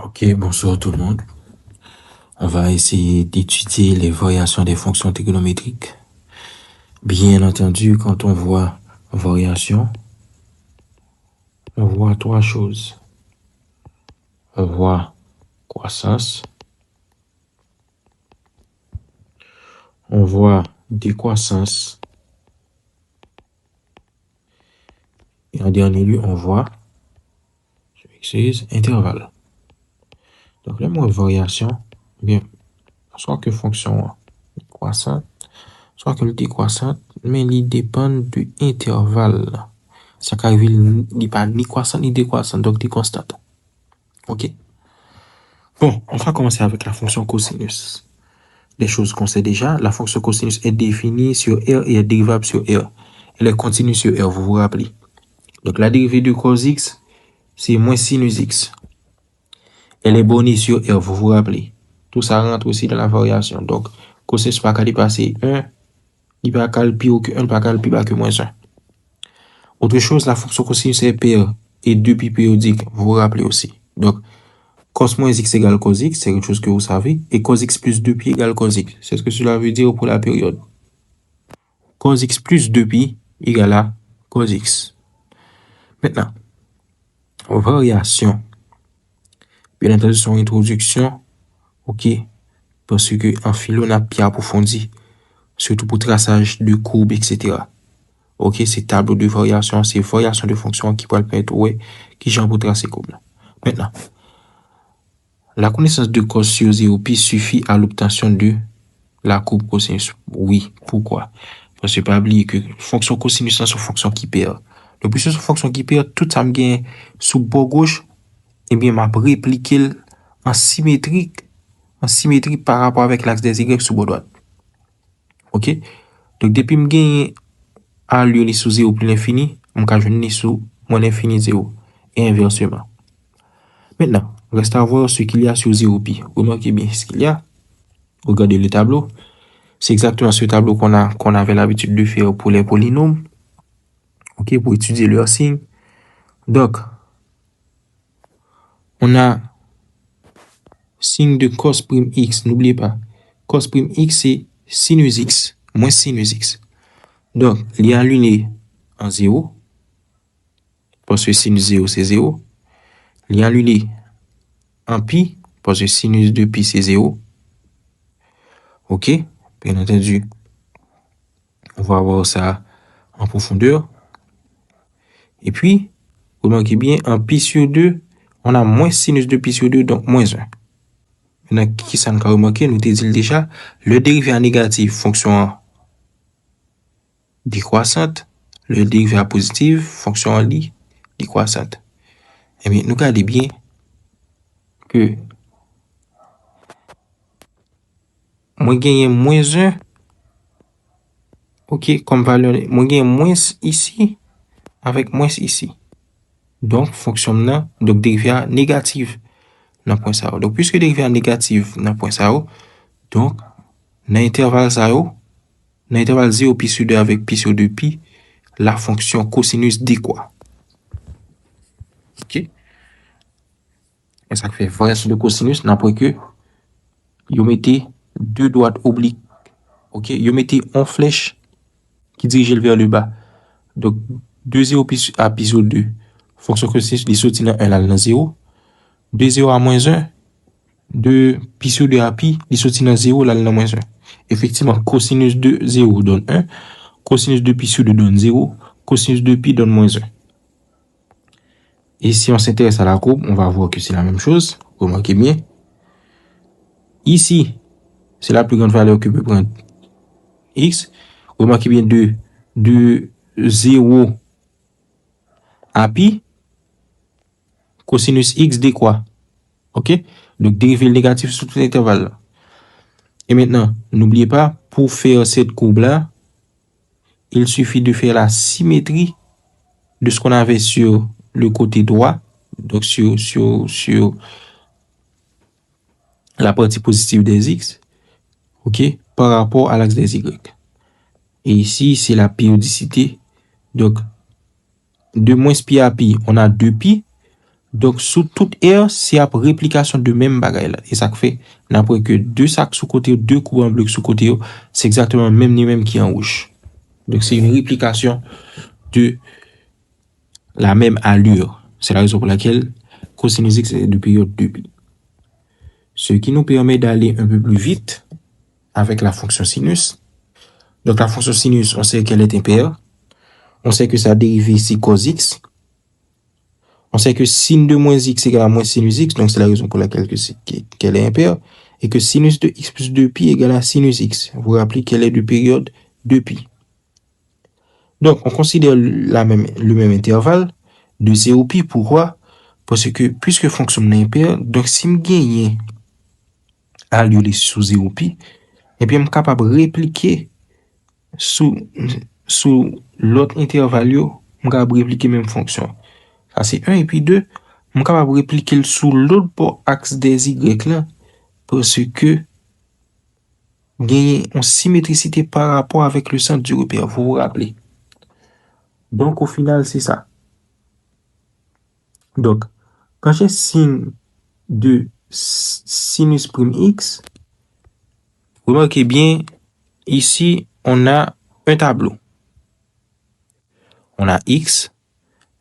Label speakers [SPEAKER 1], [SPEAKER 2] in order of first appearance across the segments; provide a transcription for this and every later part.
[SPEAKER 1] Ok, bonsoir tout le monde. On va essayer d'étudier les variations des fonctions trigonométriques. Bien entendu, quand on voit variation, on voit trois choses. On voit croissance, on voit décroissance, et en dernier lieu, on voit, intervalle. Donc, le mot variation, bien, soit que fonction croissante, soit que le décroissante, mais il dépend de intervalle. Ça arrive, il n'est pas ni croissant ni décroissant, donc il est constante. Ok? Bon, on va commencer avec la fonction cosinus. Les choses qu'on sait déjà, la fonction cosinus est définie sur R et est dérivable sur R. Elle est continue sur R, vous vous rappelez. Donc la dérivée de cos x, c'est moins sinus x. Elle est bornée sur R, vous vous rappelez. Tout ça rentre aussi dans la variation. Donc, cosinus pas qu'à dépasser 1, il pas qu'à plus haut que 1, pas qu'à plus bas que moins 1. Autre chose, la fonction cosinus est paire et 2 pi périodique, vous vous rappelez aussi. Donc, cos moins x égale cos x, c'est quelque chose que vous savez. Et cos x plus 2pi égale cos x. C'est ce que cela veut dire pour la période. Cos x plus 2pi égale à cos x. Maintenant, variation. Bien entendu, son introduction, ok, parce que en philo, on a bien approfondi, surtout pour traçage de courbes, etc. Ok, c'est tableau de variation, c'est variation de fonction qui peut le permettre, ouais, qui j'en pour tracer courbes. Maintenant, la connaissance de cos sur 0pi suffit à l'obtention de la courbe cosinus. Oui, pourquoi? Parce que pas oublier que fonction cosinus, c'est une fonction qui perd. Donc, puisque c'est une fonction qui perd, tout ça me gagne sous bord gauche, et bien, m'a répliqué en symétrie par rapport avec l'axe des Y sous bord droit. Ok? Donc, depuis me gagne à lieu sous 0 plus l'infini, je vais sous moins l'infini 0. Et inversement. Maintenant, reste à voir ce qu'il y a sur 0pi. Remarquez bien ce qu'il y a. Regardez le tableau. C'est exactement ce tableau qu'on avait l'habitude de faire pour les polynômes. Ok, pour étudier leur signe. Donc, on a signe de cos prime x. N'oubliez pas. Cos prime x, c'est sinus x moins sinus x. Donc, il y a l'une en 0. Parce que sinus 0, c'est 0. Il y a l'une en pi. Parce que sinus de pi, c'est 0. Ok, bien entendu. On va voir ça en profondeur. Et puis, remarquez bien, en pi sur 2, on a moins sinus de pi sur 2, donc moins 1. Maintenant, qui ça nous a remarqué, nous te dit déjà, le dérivé en négatif, fonction décroissante, le dérivé en positif, fonction en décroissante. Eh bien, nous regardons bien que moi gagne moins 1, ok, comme valeur, moi gagne moins ici, avec moins ici. Donc, fonction maintenant, donc dérivé négatif. Dans point ça. Donc, puisque dérivé négatif dans point ça, donc, dans l'intervalle ça, dans l'intervalle 0 pi sur 2 avec pi sur 2 pi, la fonction cosinus décroît. Ok? Et ça fait variation de cosinus, n'importe que, vous mettez deux droites obliques. Ok? Vous mettez une flèche qui dirige vers le bas. Donc, 2 0 à pi sur 2. Fonction cosinus, il sortit dans 1 là, dans 0. 2 0 à moins 1. 2 pi sur 2 à pi, il sortit dans 0 là, dans moins 1. Effectivement, cosinus de 0 donne 1. Cosinus de pi sur 2 donne 0. Cosinus de pi donne moins 1. Et si on s'intéresse à la courbe, on va voir que c'est la même chose. Remarquez bien. Ici, c'est la plus grande valeur que peut prendre x. Remarquez bien de 0 à pi, cosinus x décroît. Ok? Donc, dérivé négatif sur tout l'intervalle. Et maintenant, n'oubliez pas, pour faire cette courbe-là, il suffit de faire la symétrie de ce qu'on avait sur le côté droit, donc sur la partie positive des x, ok, par rapport à l'axe des y. Et ici, c'est la périodicité. Donc, de moins pi à pi, on a 2pi. Donc, sous toute air, c'est à réplication de même bagaille là. Et ça fait, n'après que deux sacs sous côté, deux coups en bleu sous côté, c'est exactement le même ni même qui est en rouge. Donc, c'est une réplication de la même allure. C'est la raison pour laquelle cosinus x est de période 2π. Ce qui nous permet d'aller un peu plus vite avec la fonction sinus. Donc, la fonction sinus, on sait qu'elle est impaire. On sait que sa dérivée ici cos x. On sait que sin de moins x égale à moins sinus x, donc c'est la raison pour laquelle qu'elle est impaire, et que sinus de x plus 2π égale à sinus x. Vous vous rappelez qu'elle est de période 2π. Donc, on considère le même intervalle de 0π. Pourquoi? Parce que, puisque fonction est impaire, donc si je gagne à lieu sous 0π, eh bien, je suis capable de répliquer sous l'autre intervalle, je suis capable de répliquer la même fonction. Ça, c'est 1. Et puis 2, je suis capable de répliquer sous l'autre axe des y là, parce que gagner une symétricité par rapport avec le centre du repère. Vous vous rappelez? Donc, au final, c'est ça. Donc, quand j'ai signe de sinus prime x, remarquez bien, ici, on a un tableau. On a x,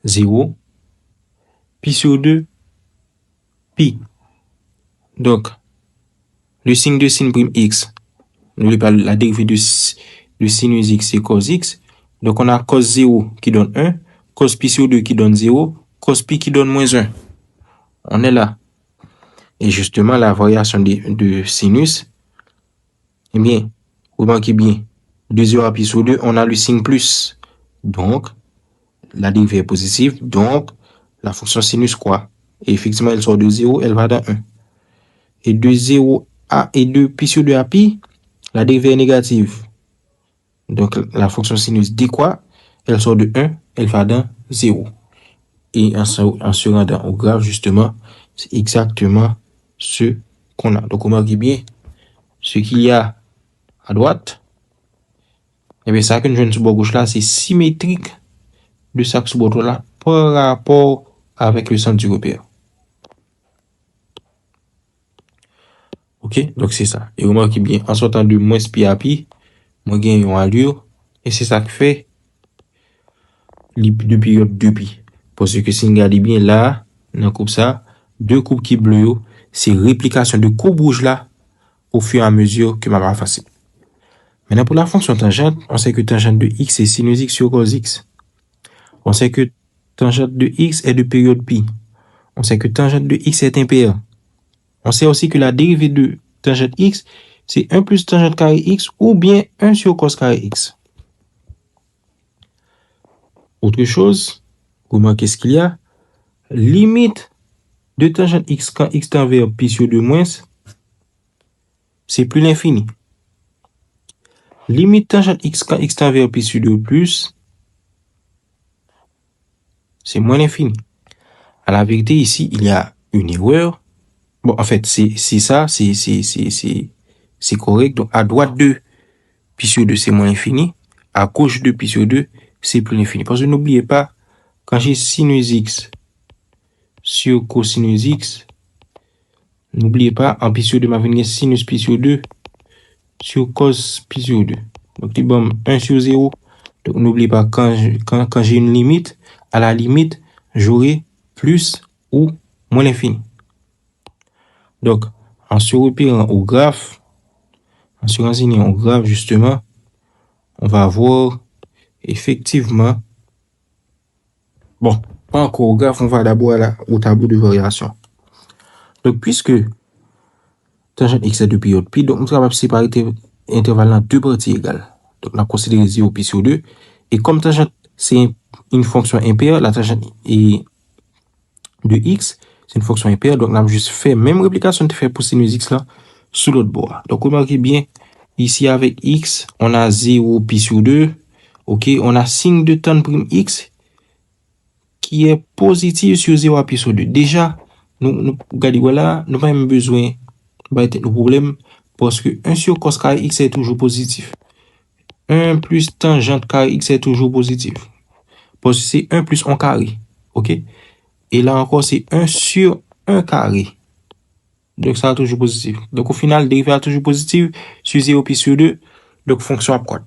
[SPEAKER 1] 0, pi sur 2, pi. Donc, le signe de sin prime x, n'oubliez pas la dérivée de sinus x, c'est cos x. Donc, on a cos 0 qui donne 1, cos pi sur 2 qui donne 0, cos pi qui donne moins 1. On est là. Et justement, la variation de sinus, eh bien, remarquez bien, de 0 à pi sur 2, on a le signe plus. Donc, la dérivée est positive. Donc, la fonction sinus quoi? Et effectivement, elle sort de 0, elle va dans 1. Et de 0 à et de pi sur 2 à pi, la dérivée est négative. Donc, la fonction sinus dit quoi? Elle sort de 1, elle va dans 0. Et en se rendant au graphe, justement, c'est exactement ce qu'on a. Donc, remarquez bien, ce qu'il y a à droite, et bien ça que nous jouons sur le bord gauche là, c'est symétrique de ça que sur le bord là par rapport avec le centre du repère. Ok, donc c'est ça. Et remarquez bien, en sortant de moins pi à pi, moi gagne une allure, et c'est ça que fait de période 2π. Parce que si vous regardez bien là, dans coupe ça, deux coupes qui bleu, c'est réplication de coupe rouge là au fur et à mesure que ma barre facile. Maintenant, pour la fonction tangente, on sait que tangente de x est sinus x sur cos x. On sait que tangente de x est de période pi. On sait que tangente de x est impair. On sait aussi que la dérivée de tangente x, c'est 1 plus tangente carré x ou bien 1 sur cos carré x. Autre chose, remarquez ce qu'il y a. Limite de tangente x quand x tend vers pi sur 2 moins, c'est plus l'infini. Limite tangente x quand x tend vers pi sur 2 plus, c'est moins l'infini. À la vérité, ici, il y a une erreur. Bon, en fait, c'est ça, c'est correct. Donc, à droite de pi sur 2, c'est moins l'infini. À gauche de pi sur 2, c'est plus l'infini. Parce que n'oubliez pas, quand j'ai sinus x sur cosinus x, n'oubliez pas, en pi sur 2, ma venir sinus pi sur 2 sur cos pi sur 2. Donc, il bon 1 sur 0. Donc, n'oubliez pas, quand j'ai une limite, à la limite, j'aurai plus ou moins l'infini. Donc, en se repérant au graphe, en se renseignant au graphe, justement, on va voir effectivement, bon, pas encore au graphe, on va d'abord au tableau de variation. Donc, puisque tangente x est de période pi, donc nous sommes capables de séparer l'intervalle en deux parties égales. Donc, on a considéré 0 pi sur 2. Et comme tangente, c'est une fonction impaire, la tangente est de x, c'est une fonction impaire. Donc, on a juste fait même réplication de fait pour sinus x là, sous l'autre bord. Donc, remarquez bien, ici avec x, on a 0 pi sur 2. Ok, on a signe de tan prime x qui est positif sur 0 pi sur 2. Déjà, nous regardez, voilà, nous n'avons pas même besoin de nos problèmes parce que 1 sur cos carré x est toujours positif. 1 plus tangente carré x est toujours positif. Parce que c'est 1 plus 1 carré. Ok? Et là encore, c'est 1 sur 1 carré. Donc, ça va toujours positif. Donc, au final, dérivé va toujours positif sur 0 puis sur 2. Donc, fonction à croître.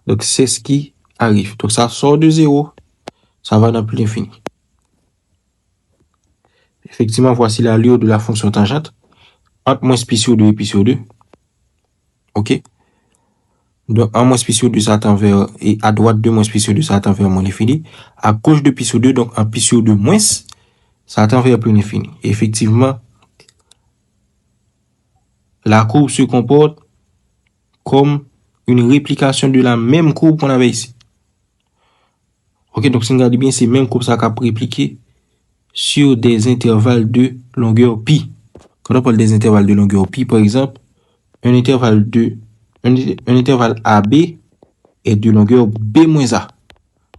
[SPEAKER 1] Donc, c'est ce qui arrive. Donc, ça sort de 0. Ça va dans plus l'infini. Effectivement, voici l'allure de la fonction tangente entre moins pi sur 2 et pi sur 2. OK? Donc, en moins pi sur 2, ça tend vers, et à droite de moins pi sur 2, ça tend vers moins l'infini. À gauche de pi sur 2, donc en pi sur 2 moins, ça tend vers plus l'infini. Effectivement, la courbe se comporte comme une réplication de la même courbe qu'on avait ici. Ok, donc si on regarde bien, c'est même courbe ça qu'a répliqué sur des intervalles de longueur pi. Quand on parle des intervalles de longueur pi, par exemple, un intervalle AB est de longueur B moins A.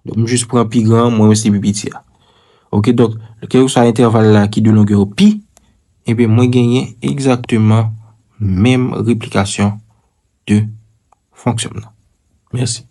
[SPEAKER 1] Donc, juste pour un pi grand, moins aussi pi petit. Ok, donc, quel que soit l'intervalle là qui est de longueur pi, et bien, moi, gagner exactement même réplication de fonction. Merci.